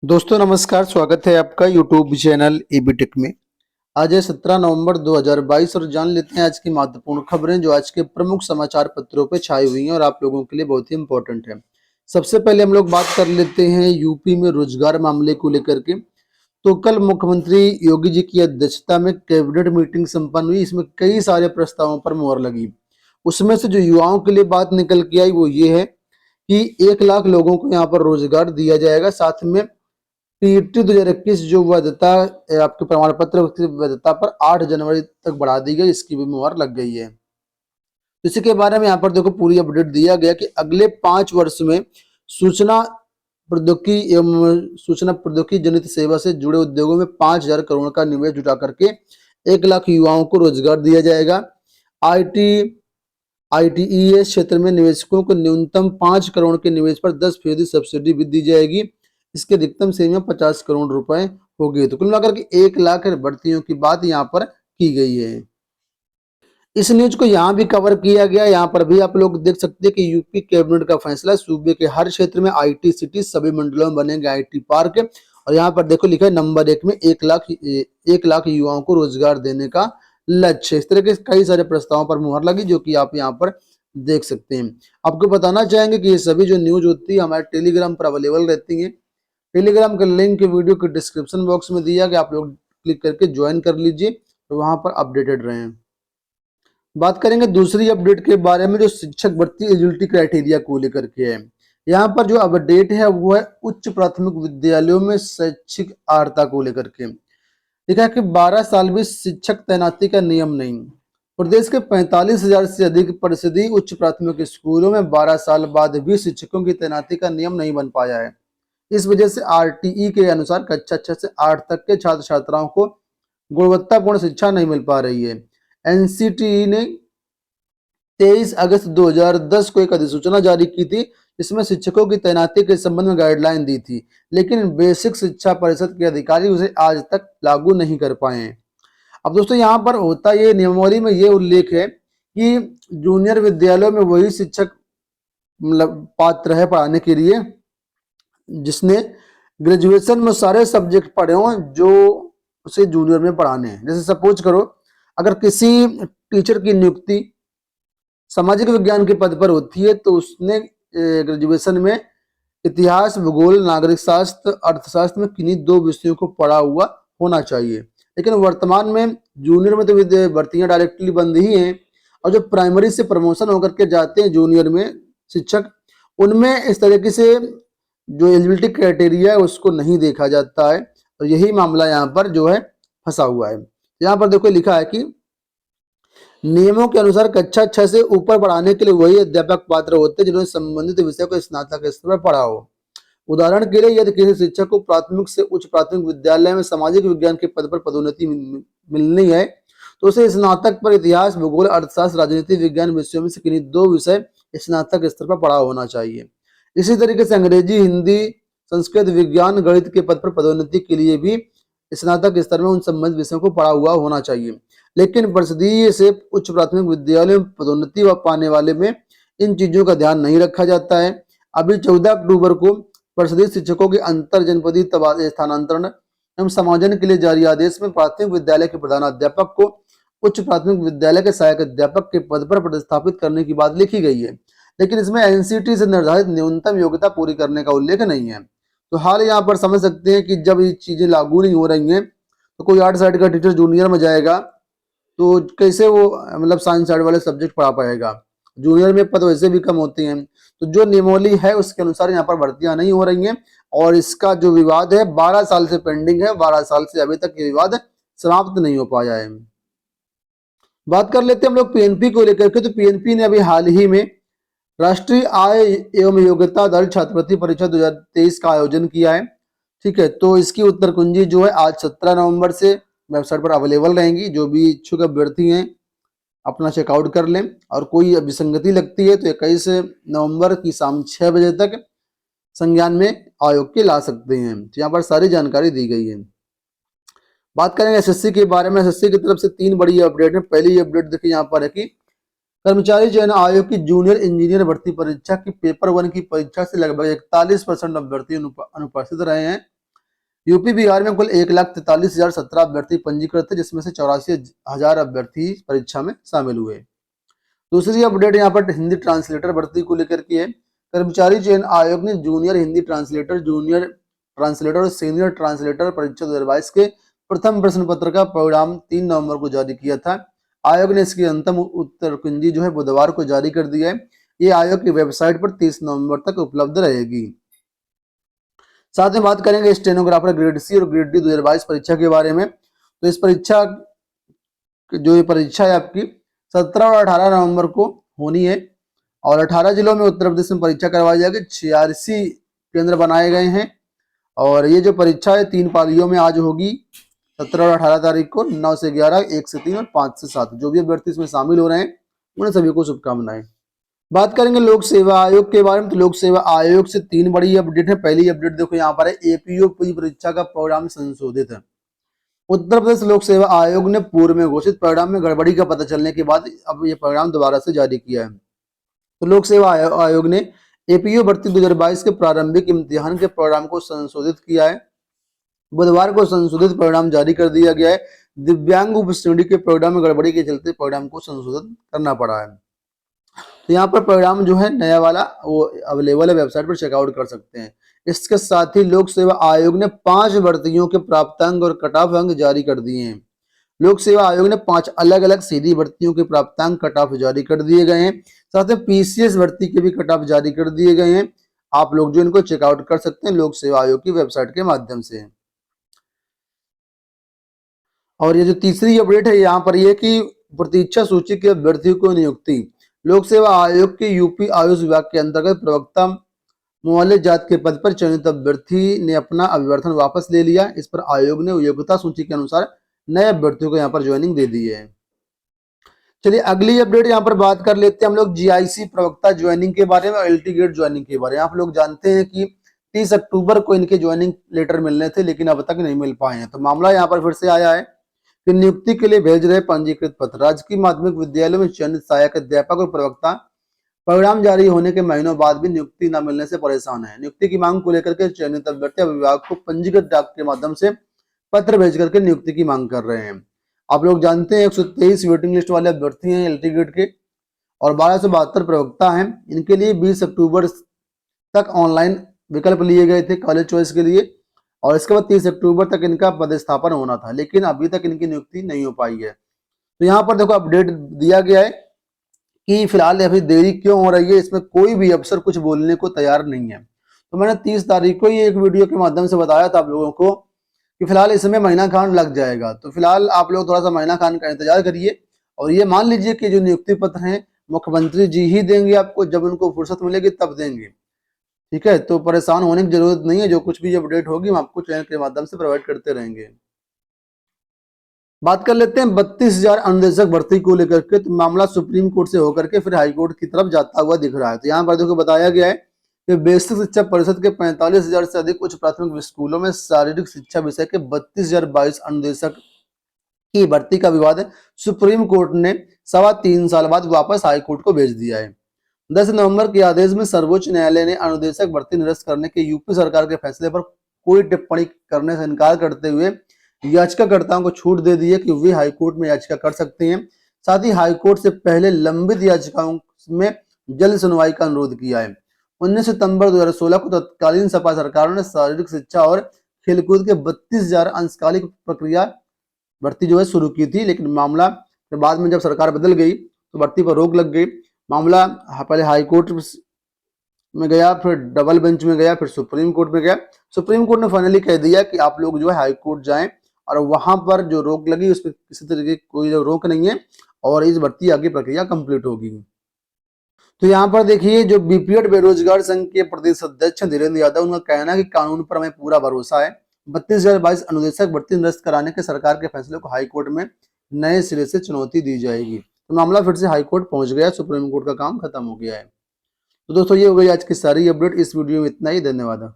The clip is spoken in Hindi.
दोस्तों नमस्कार, स्वागत है आपका यूट्यूब चैनल एबी टेक में। आज है 17 नवंबर 2022 और जान लेते हैं आज की महत्वपूर्ण खबरें जो आज के प्रमुख समाचार पत्रों पे छाई हुई हैं और आप लोगों के लिए बहुत ही इंपॉर्टेंट है। सबसे पहले हम लोग बात कर लेते हैं यूपी में रोजगार मामले को लेकर के। तो कल मुख्यमंत्री योगी जी की अध्यक्षता में कैबिनेट मीटिंग संपन्न हुई। इसमें कई सारे प्रस्तावों पर मुहर लगी। उसमें से जो युवाओं के लिए बात निकल के आई वो ये है कि 1 लाख लोगों को यहाँ पर रोजगार दिया जाएगा। साथ में पीटी 2021 जो वैधता आपके प्रमाण पत्र उसकी वैधता पर 8 जनवरी तक बढ़ा दी गई, इसकी भी मुहर लग गई है। तो इसी के बारे में यहाँ पर देखो पूरी अपडेट दिया गया कि अगले 5 वर्ष में सूचना प्रौद्योगिकी एवं सूचना प्रौद्योगिकी जनित सेवा से जुड़े उद्योगों में 5,000 करोड़ का निवेश जुटा करके 1 लाख युवाओं को रोजगार दिया जाएगा। आईटी आईटीईएस क्षेत्र में निवेशकों को न्यूनतम 5 करोड़ के निवेश पर 10% सब्सिडी भी दी जाएगी। इसकी अधिकतम सीमा 50 करोड़ रुपए होगी। तो कुल मिलाकर के 1 लाख भर्तियों की बात यहाँ पर की गई है। इस न्यूज को यहाँ भी कवर किया गया। यहाँ पर भी आप लोग देख सकते हैं कि यूपी कैबिनेट का फैसला, सूबे के हर क्षेत्र में आईटी सिटी, सभी मंडलों में बनेंगे आईटी पार्क। और यहाँ पर देखो लिखा है नंबर 1 में 1 लाख युवाओं को रोजगार देने का लक्ष्य। इस तरह के कई सारे प्रस्तावों पर मुहर लगी जो कि आप यहाँ पर देख सकते हैं। आपको बताना चाहेंगे कि ये सभी जो न्यूज होती है हमारे टेलीग्राम पर अवेलेबल रहती है। टेलीग्राम का लिंक वीडियो के डिस्क्रिप्शन बॉक्स में दिया गया, आप लोग क्लिक करके ज्वाइन कर लीजिए तो वहां पर अपडेटेड रहें। बात करेंगे दूसरी अपडेट के बारे में जो शिक्षक भर्ती एलिजिबिलिटी क्राइटेरिया को लेकर के है। यहाँ पर जो अपडेट है वो है उच्च प्राथमिक विद्यालयों में शैक्षिक अर्हता को लेकर के। लिखा है कि 12 साल भी शिक्षक तैनाती का नियम नहीं। प्रदेश के 45,000 से अधिक परिषदीय उच्च प्राथमिक स्कूलों में 12 साल बाद भी शिक्षकों की तैनाती का नियम नहीं बन पाया है। इस वजह से आरटीई के अनुसार कक्षा 6 से 8 तक के छात्र छात्राओं को गुणवत्तापूर्ण शिक्षा नहीं मिल पा रही है। एनसीटीई ने 23 अगस्त 2010 को एक अधिसूचना जारी की थी जिसमें शिक्षकों की तैनाती के संबंध में गाइडलाइन दी थी, लेकिन बेसिक शिक्षा परिषद के अधिकारी उसे आज तक लागू नहीं कर पाए हैं। अब दोस्तों यहाँ पर होता ये नियमावली में ये उल्लेख है कि जूनियर विद्यालयों में वही शिक्षक मतलब पात्र है पढ़ाने के लिए जिसने ग्रेजुएशन में सारे सब्जेक्ट पढ़े हों जो उसे जूनियर में पढ़ाने हैं। जैसे सपोज करो अगर किसी टीचर की नियुक्ति सामाजिक विज्ञान के पद पर होती है तो उसने ग्रेजुएशन में इतिहास, भूगोल, नागरिक शास्त्र, अर्थशास्त्र में किन्हीं 2 विषयों को पढ़ा हुआ होना चाहिए। लेकिन वर्तमान में जूनियर में तो भर्तियां डायरेक्टली बंद ही हैं और जो प्राइमरी से प्रमोशन होकर के जाते हैं जूनियर में शिक्षक, उनमें इस तरीके से जो एलिजिबिलिटी क्राइटेरिया है उसको नहीं देखा जाता है और यही मामला यहाँ पर जो है फंसा हुआ है। यहाँ पर देखो लिखा है कि नियमों के अनुसार कक्षा 6 से ऊपर पढ़ाने के लिए वही अध्यापक पात्र होते हैं जिन्होंने संबंधित विषय को स्नातक स्तर पर पढ़ा हो। उदाहरण के लिए यदि किसी शिक्षक को प्राथमिक से उच्च प्राथमिक विद्यालय में सामाजिक विज्ञान के पद पर पदोन्नति मिलनी है तो उसे स्नातक पर इतिहास, भूगोल, अर्थशास्त्र, राजनीति विज्ञान विषयों में से किन्हीं 2 विषय स्नातक स्तर पर पढ़ा होना चाहिए। इसी तरीके से अंग्रेजी, हिंदी, संस्कृत, विज्ञान, गणित के पद पर पदोन्नति के लिए भी स्नातक स्तर में उन संबंधित विषयों को पढ़ा हुआ होना चाहिए। लेकिन परिषदीय से उच्च प्राथमिक विद्यालय में पदोन्नति पाने वाले में इन चीजों का ध्यान नहीं रखा जाता है। अभी 14 अक्टूबर को परिषदीय शिक्षकों के अंतर जनपदीय स्थानांतरण एवं समायोजन के लिए जारी आदेश में प्राथमिक विद्यालय के प्रधानाध्यापक को उच्च प्राथमिक विद्यालय के सहायक अध्यापक के पद पर पदस्थापित करने की बात लिखी गई है, लेकिन इसमें एनसीटी से निर्धारित न्यूनतम योग्यता पूरी करने का उल्लेख नहीं है। तो हाल यहाँ पर समझ सकते हैं कि जब ये चीजें लागू नहीं हो रही हैं तो कोई आर्ट साइड का टीचर जूनियर में जाएगा तो कैसे वो मतलब साइंस साइड वाले सब्जेक्ट पढ़ा पाएगा। जूनियर में पद वैसे भी कम होते हैं। तो जो नियमावली है उसके अनुसार यहाँ पर भर्तियां नहीं हो रही हैं और इसका जो विवाद है 12 साल से पेंडिंग है। 12 साल से अभी तक ये विवाद समाप्त नहीं हो पाया है। बात कर लेते हैं हम लोग पीएनपी को लेकर के। तो पीएनपी ने अभी हाल ही में राष्ट्रीय आय एवं योग्यता आधारित छात्रवृत्ति परीक्षा 2023 का आयोजन किया है। ठीक है, तो इसकी उत्तर कुंजी जो है आज 17 नवंबर से वेबसाइट पर अवेलेबल रहेंगी। जो भी इच्छुक अभ्यर्थी हैं अपना चेकआउट कर लें और कोई विसंगति लगती है तो 21 नवंबर की शाम 6 बजे तक संज्ञान में आयोग के ला सकते हैं। तो यहाँ पर सारी जानकारी दी गई है। बात करेंगे एसएससी के बारे में। एसएससी की तरफ से 3 बड़ी अपडेट है। पहली अपडेट देखिए यहाँ पर है कि कर्मचारी चयन आयोग की जूनियर इंजीनियर भर्ती परीक्षा की पेपर 1 की परीक्षा से लगभग 41% अभ्यर्थी अनुपस्थित रहे हैं। यूपी बिहार में कुल 1,43,017 अभ्यर्थी पंजीकृत थे, जिसमें से 84,000 अभ्यर्थी परीक्षा में शामिल हुए। दूसरी अपडेट यहाँ पर हिंदी ट्रांसलेटर भर्ती को लेकर की है। कर्मचारी चयन आयोग ने junior Hindi translator, junior translator और सीनियर ट्रांसलेटर परीक्षा 2022 के प्रथम प्रश्न पत्र का परिणाम 3 नवंबर को जारी किया था। आयोग ने इसकी अंतिम उत्तर कुंजी जो है बुधवार को जारी कर दिया है। ये आयोग की वेबसाइट पर 30 नवंबर तक उपलब्ध रहेगी। साथ में बात करेंगे स्टेनोग्राफर ग्रेड सी और ग्रेड डी 2022 परीक्षा के बारे में। तो इस परीक्षा जो ये परीक्षा है आपकी 17 और 18 नवंबर को होनी है और 18 जिलों में उत्तर प्रदेश में परीक्षा करवाई जाएगी। 86 केंद्र बनाए गए हैं और ये जो परीक्षा है 3 पालियों में आज होगी, 17 और 18 तारीख को 9 से 11, 1 से 3 और 5 से 7। जो भी अभ्यर्थी इसमें शामिल हो रहे हैं उन्हें सभी को शुभकामनाएं। बात करेंगे लोक सेवा आयोग के बारे में। तो लोक सेवा आयोग से 3 बड़ी अपडेट है। पहली अपडेट देखो यहाँ पर है, एपीओ परीक्षा का परिणाम संशोधित है। उत्तर प्रदेश लोक सेवा आयोग ने पूर्व में घोषित परिणाम में गड़बड़ी का पता चलने के बाद अब ये परिणाम दोबारा से जारी किया है। तो लोक सेवा आयोग ने एपीओ भर्ती 2022 के प्रारंभिक इम्तिहान के परिणाम को संशोधित किया है। बुधवार को संशोधित परिणाम जारी कर दिया गया है। दिव्यांग उप श्रेणी के परिणाम में गड़बड़ी के चलते परिणाम को संशोधित करना पड़ा है। तो यहाँ पर परिणाम जो है नया वाला वो अवेलेबल है, वेबसाइट पर चेकआउट कर सकते हैं। इसके साथ ही लोक सेवा आयोग ने 5 भर्तियों के प्राप्तांक और कट ऑफ अंक जारी कर दिए हैं। लोक सेवा आयोग ने 5 अलग अलग सीधी भर्तियों के प्राप्तांक कट ऑफ जारी कर दिए गए हैं। साथ में पीसीएस भर्ती के भी कट ऑफ जारी कर दिए गए हैं। आप लोग जो इनको चेकआउट कर सकते हैं लोक सेवा आयोग की वेबसाइट के माध्यम से। और ये जो तीसरी अपडेट है यहाँ पर ये कि प्रतीक्षा सूची के अभ्यर्थियों को नियुक्ति। लोक सेवा आयोग के यूपी आयुष विभाग के अंतर्गत प्रवक्ता मुअल्लिज जात के पद पर चयनित अभ्यर्थी ने अपना अभिवर्तन वापस ले लिया। इस पर आयोग ने योग्यता सूची के अनुसार नए अभ्यर्थियों को यहाँ पर ज्वाइनिंग दे दी है। चलिए अगली अपडेट यहाँ पर बात कर लेते हैं हम लोग जीआईसी प्रवक्ता ज्वाइनिंग के बारे में और एलटी ग्रेड ज्वाइनिंग के बारे में। आप लोग जानते हैं कि 30 अक्टूबर को इनके ज्वाइनिंग लेटर मिलने थे लेकिन अब तक नहीं मिल पाए हैं। तो मामला यहाँ पर फिर से आया है कि नियुक्ति के लिए भेज रहे पंजीकृत पत्र। राजकीय माध्यमिक विद्यालयों में चयनित सहायक अध्यापक और प्रवक्ता परिणाम जारी होने के महीनों बाद भी नियुक्ति न मिलने से परेशान है। नियुक्ति की मांग को लेकर के चयनित अभ्यर्थी विभाग को पंजीकृत डाक के माध्यम से पत्र भेज करके नियुक्ति की मांग कर रहे हैं। आप लोग जानते हैं 123 वेटिंग लिस्ट वाले अभ्यर्थी हैं एलटी ग्रेड के और 1272 प्रवक्ता हैं। इनके लिए 20 अक्टूबर तक ऑनलाइन विकल्प लिए गए थे कॉलेज चॉइस के लिए और इसके बाद 30 अक्टूबर तक इनका पदस्थापन होना था, लेकिन अभी तक इनकी नियुक्ति नहीं हो पाई है। तो यहाँ पर देखो अपडेट दिया गया है कि फिलहाल अभी देरी क्यों हो रही है, इसमें कोई भी अफसर कुछ बोलने को तैयार नहीं है। तो मैंने 30 तारीख को ये एक वीडियो के माध्यम से बताया था आप लोगों को कि फिलहाल इसमें महीना खान लग जाएगा। तो फिलहाल आप लोग थोड़ा सा महीना खान का इंतजार करिए और ये मान लीजिए कि जो नियुक्ति पत्र हैं मुख्यमंत्री जी ही देंगे आपको, जब उनको फुर्सत मिलेगी तब देंगे। ठीक है, तो परेशान होने की जरूरत नहीं है। जो कुछ भी अपडेट होगी हम आपको चैनल के माध्यम से प्रोवाइड करते रहेंगे। बात कर लेते हैं 32,000 अनुदेशक भर्ती को लेकर के। तो मामला सुप्रीम कोर्ट से होकर के फिर हाई कोर्ट की तरफ जाता हुआ दिख रहा है। तो यहाँ पर देखो बताया गया है कि बेसिक शिक्षा परिषद के 45,000 से अधिक उच्च प्राथमिक स्कूलों में शारीरिक शिक्षा विषय के 32,022 अनुदेशक की भर्ती का विवाद सुप्रीम कोर्ट ने 3.25 साल बाद वापस हाई कोर्ट को भेज दिया है। 10 नवंबर के आदेश में सर्वोच्च न्यायालय ने अनुदेशक भर्ती निरस्त करने के यूपी सरकार के फैसले पर कोई टिप्पणी करने से इनकार करते हुए याचिकाकर्ताओं को छूट दे दी है कि वे हाईकोर्ट में याचिका कर सकते हैं। साथ ही हाईकोर्ट से पहले लंबित याचिकाओं में जल्द सुनवाई का अनुरोध किया है। 19 सितंबर 2016 को तत्कालीन सपा सरकारों ने शारीरिक शिक्षा और खेलकूद के 32,000 अंशकालिक प्रक्रिया भर्ती जो है शुरू की थी, लेकिन मामला बाद में जब सरकार बदल गई तो भर्ती पर रोक लग गई। मामला पहले हाईकोर्ट में गया, फिर डबल बेंच में गया, फिर सुप्रीम कोर्ट में गया। सुप्रीम कोर्ट ने फाइनली कह दिया कि आप लोग जो है हाई कोर्ट जाएं और वहां पर जो रोक लगी उस पर किसी तरीके की कोई रोक नहीं है और इस भर्ती आगे प्रक्रिया कंप्लीट होगी। तो यहाँ पर देखिए जो बीपीएड बेरोजगार संघ के प्रदेश अध्यक्ष धीरेन्द्र यादव, उनका कहना है कि कानून पर हमें पूरा भरोसा है। 32,022 अनुदेशक भर्ती निरस्त कराने के सरकार के फैसले को हाईकोर्ट में नए सिरे से चुनौती दी जाएगी। तो मामला फिर से हाईकोर्ट पहुंच गया, सुप्रीम कोर्ट का काम खत्म हो गया है। तो दोस्तों ये हो गई आज की सारी अपडेट। इस वीडियो में इतना ही, धन्यवाद।